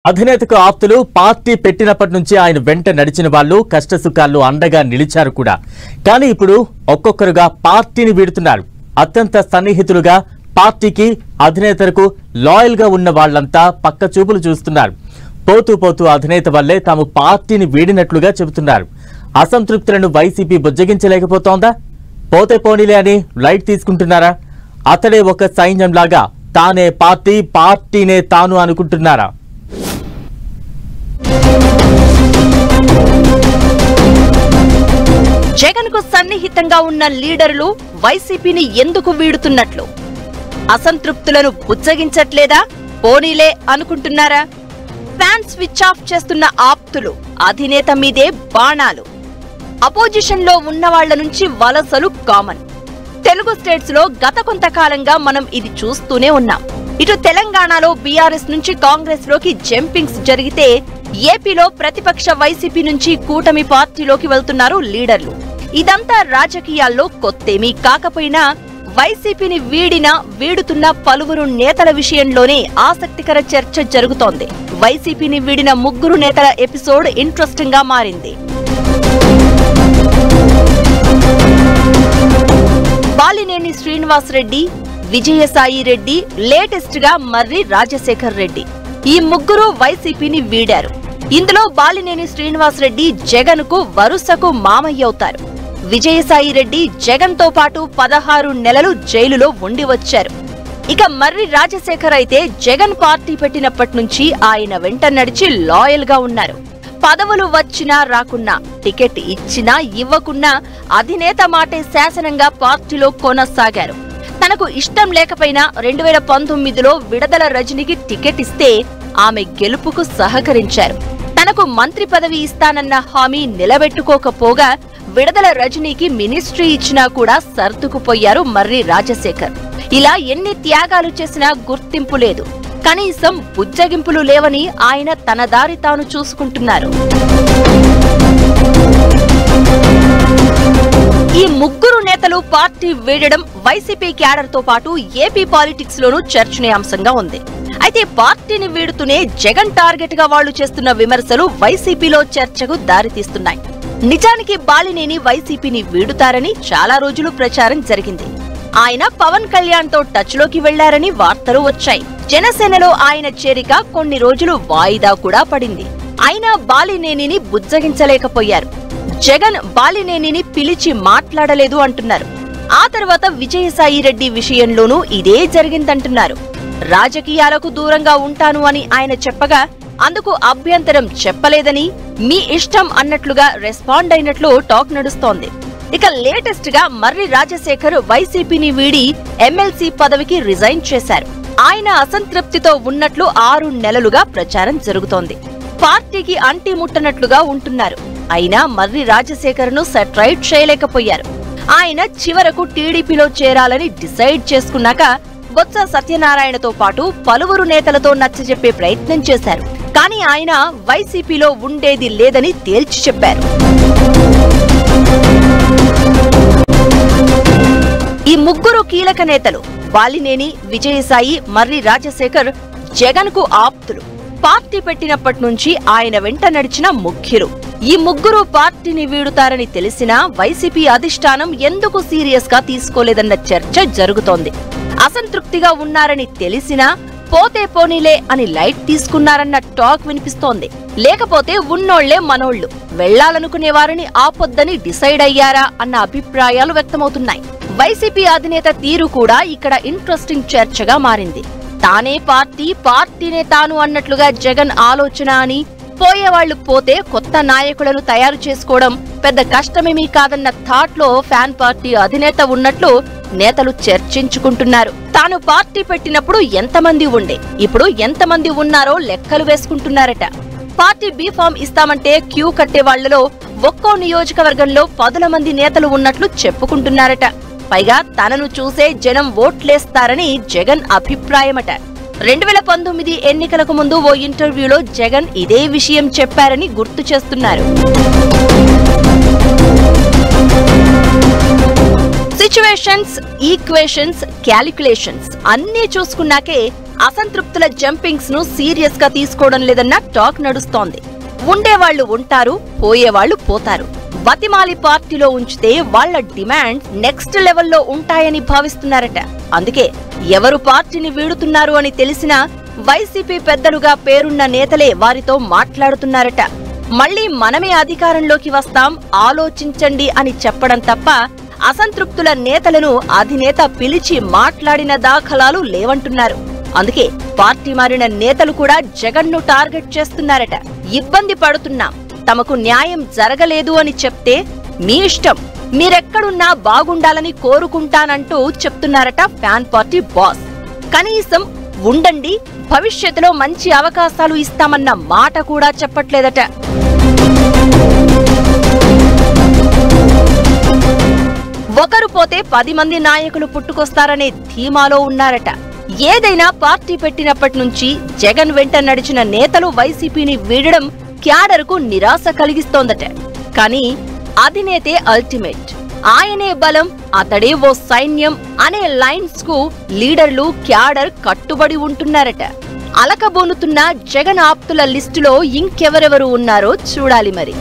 అధినేతకు ఆప్తులు పార్టీ పెట్టినప్పటి నుంచి ఆయన వెంట నడిచిన వాళ్ళు కష్టసుఖాల్లో అండగా నిలిచారు కూడా. కానీ ఇప్పుడు ఒక్కొక్కరుగా పార్టీని వీడుతున్నారు. అత్యంత సన్నిహితులుగా పార్టీకి అధినేతకు లాయల్ గా ఉన్న వాళ్ళంతా పక్క చూపులు చూస్తున్నారు. పోతూ పోతూ అధినేత వల్లే తాము పార్టీని వీడినట్లుగా చెబుతున్నారు. అసంతృప్తులను వైసీపీ బుజ్జగించలేకపోతోందా? పోతే పోనీలే అని లైట్ తీసుకుంటున్నారా? అతడే ఒక సైన్యంలాగా తానే పార్టీ, పార్టీనే తాను అనుకుంటున్నారా? జగన్ కు సన్నిహితంగా ఉన్న లీడర్లు వైసీపీని ఎందుకు వీడుతున్నట్లు? అసంతృప్తులను బుజ్జగించట్లేదా? పోనీలే అనుకుంటున్నారా? ఫ్యాన్ స్విచ్ ఆఫ్ చేస్తున్న ఆప్తులు అధినేత మీదే బాణాలు. అపోజిషన్ లో ఉన్న వాళ్ల నుంచి వలసలు కామన్. తెలుగు స్టేట్స్ లో గత కొంతకాలంగా మనం ఇది చూస్తూనే ఉన్నాం. ఇటు తెలంగాణలో బీఆర్ఎస్ నుంచి కాంగ్రెస్ లోకి జంపింగ్స్ జరిగితే, ఏపీలో ప్రతిపక్ష వైసీపీ నుంచి కూటమి పార్టీలోకి వెళ్తున్నారు లీడర్లు. ఇదంతా రాజకీయాల్లో కొత్తేమీ కాకపోయినా వైసీపీని వీడుతున్న పలువురు నేతల విషయంలోనే ఆసక్తికర చర్చ జరుగుతోంది. వైసీపీని వీడిన ముగ్గురు నేతల ఎపిసోడ్ ఇంట్రెస్టింగ్ గా మారింది. బాలినేని శ్రీనివాసరెడ్డి, విజయసాయి రెడ్డి, లేటెస్ట్ గా మర్రి రాజశేఖర్ రెడ్డి. ఈ ముగ్గురు వైసీపీని వీడారు. ఇందులో బాలినేని శ్రీనివాసరెడ్డి జగన్ కు వరుసకు మామయ్య అవుతారు. విజయసాయి రెడ్డి జగన్ తో పాటు 16 నెలలు జైలులో ఉండి వచ్చారు. ఇక మర్రి రాజశేఖర్ అయితే జగన్ పార్టీ పెట్టినప్పటి నుంచి ఆయన వెంట నడిచి లాయల్ గా ఉన్నారు. పదవులు వచ్చినా రాకున్నా, టికెట్ ఇచ్చినా ఇవ్వకున్నా అధినేత మాటే శాసనంగా పార్టీలో కొనసాగారు. తనకు ఇష్టం లేకపోయినా 2019లో విడదల రజనికి టికెట్ ఇస్తే ఆమె గెలుపుకు సహకరించారు. తనకు మంత్రి పదవి ఇస్తానన్న హామీ నిలబెట్టుకోకపోగా విడదల రజనీకి మినిస్ట్రీ ఇచ్చినా కూడా సర్దుకుపోయారు మర్రి రాజశేఖర్. ఇలా ఎన్ని త్యాగాలు చేసినా గుర్తింపు లేదు. కనీసం బుజ్జగింపులు లేవని ఆయన తన దారి తాను చూసుకుంటున్నారు. ఈ ముగ్గురు నేతలు పార్టీ వీడడం వైసీపీ క్యాడర్ తో పాటు ఏపీ పాలిటిక్స్ లోనూ చర్చనీయాంశంగా ఉంది. అయితే పార్టీని వీడుతూనే జగన్ టార్గెట్ గా వాళ్లు చేస్తున్న విమర్శలు వైసీపీలో చర్చకు దారితీస్తున్నాయి. నిజానికి బాలినేని వైసీపీని వీడుతారని చాలా రోజులు ప్రచారం జరిగింది. ఆయన పవన్ కళ్యాణ్ తో టచ్ లోకి వెళ్లారని వార్తలు వచ్చాయి. జనసేనలో ఆయన చేరిక కొన్ని రోజులు వాయిదా కూడా పడింది. అయినా బాలినేనిని బుజ్జగించలేకపోయారు. జగన్ బాలినేనిని పిలిచి మాట్లాడలేదు అంటున్నారు. ఆ తర్వాత విజయసాయి రెడ్డి విషయంలోనూ ఇదే జరిగిందంటున్నారు. రాజకీయాలకు దూరంగా ఉంటాను అని ఆయన చెప్పగా అందుకు అభ్యంతరం చెప్పలేదని, మీ ఇష్టం అన్నట్లుగా రెస్పాండ్ అయినట్లు టాక్ నడుస్తోంది. ఇక లేటెస్ట్ గా మర్రి రాజశేఖర్ వైసీపీని వీడి ఎమ్మెల్సీ పదవికి రిజైన్ చేశారు. ఆయన అసంతృప్తితో ఉన్నట్లు 6 నెలలుగా ప్రచారం జరుగుతోంది. పార్టీకి అంటి ముట్టనట్లుగా ఉంటున్నారు. అయినా మర్రి రాజశేఖర్ ను సెట్రైట్ చేయలేకపోయారు. ఆయన చివరకు టీడీపీలో చేరాలని డిసైడ్ చేసుకున్నాక బొత్స సత్యనారాయణతో పాటు పలువురు నేతలతో నచ్చజెప్పే ప్రయత్నం చేశారు. కానీ ఆయన వైసీపీలో ఉండేది లేదని తేల్చి చెప్పారు. ఈ ముగ్గురు కీలక నేతలు బాలినేని, విజయసాయి, మర్రి రాజశేఖర్ జగన్ కు ఆప్తులు. పార్టీ పెట్టినప్పటి నుంచి ఆయన వెంట నడిచిన ముఖ్యులు. ఈ ముగ్గురు పార్టీని వీడుతారని తెలిసినా వైసీపీ అధిష్టానం ఎందుకు సీరియస్ గా తీసుకోలేదన్న చర్చ జరుగుతోంది. అసంతృప్తిగా ఉన్నారని తెలిసినా పోతే పోనీలే అని లైట్ తీసుకున్నారన్న టాక్ వినిపిస్తోంది. లేకపోతే ఉన్నోళ్లే మనోళ్లు, వెళ్లాలనుకునే వారిని ఆపొద్దని డిసైడ్ అయ్యారా అన్న అభిప్రాయాలు వ్యక్తమవుతున్నాయి. వైసీపీ అధినేత తీరు కూడా ఇక్కడ ఇంట్రెస్టింగ్ చర్చగా మారింది. తానే పార్టీ, పార్టీనే తాను అన్నట్లుగా జగన్ ఆలోచన అని, పోయేవాళ్లు పోతే కొత్త నాయకులను తయారు చేసుకోవడం పెద్ద కష్టమేమీ కాదన్న థాట్ లో ఫ్యాన్ పార్టీ అధినేత ఉన్నట్లు నేతలు చర్చించుకుంటున్నారు. తాను పార్టీ పెట్టినప్పుడు ఎంతమంది ఉండే, ఇప్పుడు ఎంతమంది ఉన్నారో లెక్కలు వేసుకుంటున్నారట. పార్టీ బీఫామ్ ఇస్తామంటే క్యూ కట్టే వాళ్లలో ఒక్కో నియోజకవర్గంలో 10 మంది నేతలు ఉన్నట్లు చెప్పుకుంటున్నారట. పైగా తనను చూసే జనం ఓట్లేస్తారని జగన్ అభిప్రాయమట. 2019 ఎన్నికలకు ముందు ఓ ఇంటర్వ్యూలో జగన్ ఇదే విషయం చెప్పారని గుర్తు చేస్తున్నారు. సిచ్యువేషన్స్, ఈక్వేషన్స్, క్యాలిక్యులేషన్స్ అన్నీ చూసుకున్నాకే అసంతృప్తుల జంపింగ్స్ ను సీరియస్ గా తీసుకోవడం లేదన్న టాక్ నడుస్తోంది. ఉండేవాళ్లు ఉంటారు, పోయేవాళ్లు పోతారు. బతిమాలి పార్టీలో ఉంచితే వాళ్ల డిమాండ్స్ నెక్స్ట్ లెవెల్లో ఉంటాయని భావిస్తున్నారట. అందుకే ఎవరు పార్టీని వీడుతున్నారు అని తెలిసినా వైసీపీ పెద్దలుగా పేరున్న నేతలే వారితో మాట్లాడుతున్నారట. మళ్లీ మనమే అధికారంలోకి వస్తాం, ఆలోచించండి అని చెప్పడం తప్ప అసంతృప్తుల నేతలను అధినేత పిలిచి మాట్లాడిన దాఖలాలు లేవంటున్నారు. అందుకే పార్టీ మారిన నేతలు కూడా జగన్ను టార్గెట్ చేస్తున్నారట. ఇబ్బంది పడుతున్నాం, తమకు న్యాయం జరగలేదు అని చెప్తే మీ ఇష్టం, మీరెక్కడున్నా బాగుండాలని కోరుకుంటానంటూ చెప్తున్నారట ఫ్యాన్ పార్టీ బాస్. కనీసం ఉండండి, భవిష్యత్తులో మంచి అవకాశాలు ఇస్తామన్న మాట కూడా చెప్పట్లేదట. ఒకరు పోతే 10 మంది నాయకులు పుట్టుకొస్తారనే ధీమాలో ఉన్నారట. ఏదైనా పార్టీ పెట్టినప్పటి నుంచి జగన్ వెంట నడిచిన నేతలు వైసీపీని వీడడం క్యాడర్కు నిరాశ కలిగిస్తోందట. కానీ అధినేతే అల్టిమేట్, ఆయనే బలం, అతడే ఓ సైన్యం అనే లైన్స్ కు లీడర్లు క్యాడర్ కట్టుబడి ఉంటున్నారట. అలకబోనుతున్న జగన్ ఆప్తుల లిస్టులో ఇంకెవరెవరు ఉన్నారో చూడాలి మరి.